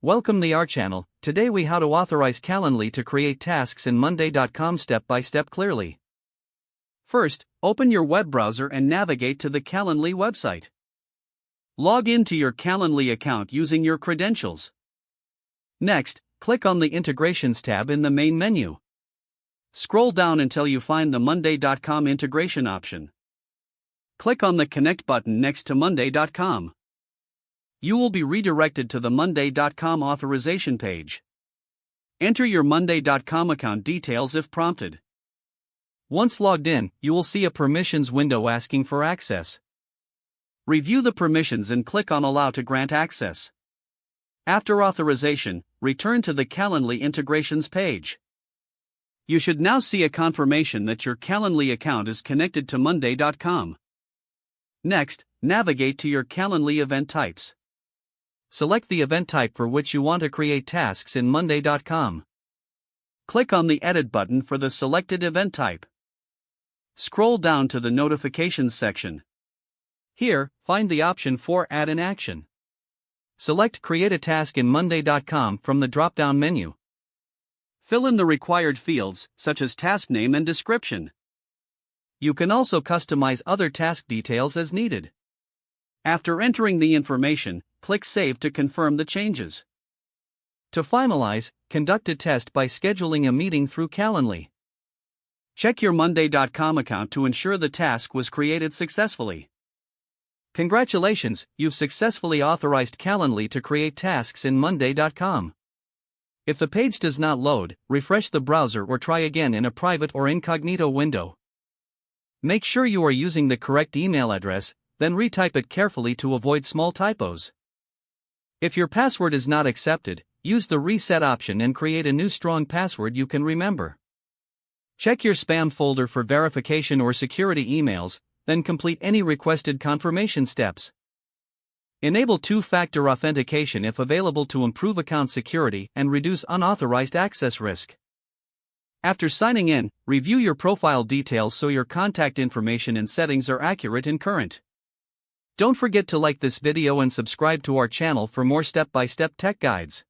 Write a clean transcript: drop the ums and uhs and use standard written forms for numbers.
Welcome to our channel. Today we how to authorize Calendly to create tasks in monday.com step by step clearly. First, open your web browser and navigate to the Calendly website. Log into your Calendly account using your credentials. Next, click on the Integrations tab in the main menu. Scroll down until you find the monday.com integration option. Click on the Connect button next to monday.com. You will be redirected to the monday.com authorization page. Enter your monday.com account details if prompted. Once logged in, you will see a permissions window asking for access. Review the permissions and click on Allow to grant access. After authorization, return to the Calendly integrations page. You should now see a confirmation that your Calendly account is connected to monday.com. Next, navigate to your Calendly event types. Select the event type for which you want to create tasks in monday.com. Click on the Edit button for the selected event type. Scroll down to the Notifications section. Here, find the option for Add an Action. Select Create a Task in monday.com from the drop-down menu. Fill in the required fields, such as task name and description. You can also customize other task details as needed. After entering the information, click Save to confirm the changes. To finalize, conduct a test by scheduling a meeting through Calendly. Check your monday.com account to ensure the task was created successfully. Congratulations, you've successfully authorized Calendly to create tasks in monday.com. If the page does not load, refresh the browser or try again in a private or incognito window. Make sure you are using the correct email address, then retype it carefully to avoid small typos. If your password is not accepted, use the reset option and create a new strong password you can remember. Check your spam folder for verification or security emails, then complete any requested confirmation steps. Enable two-factor authentication if available to improve account security and reduce unauthorized access risk. After signing in, review your profile details so your contact information and settings are accurate and current. Don't forget to like this video and subscribe to our channel for more step-by-step tech guides.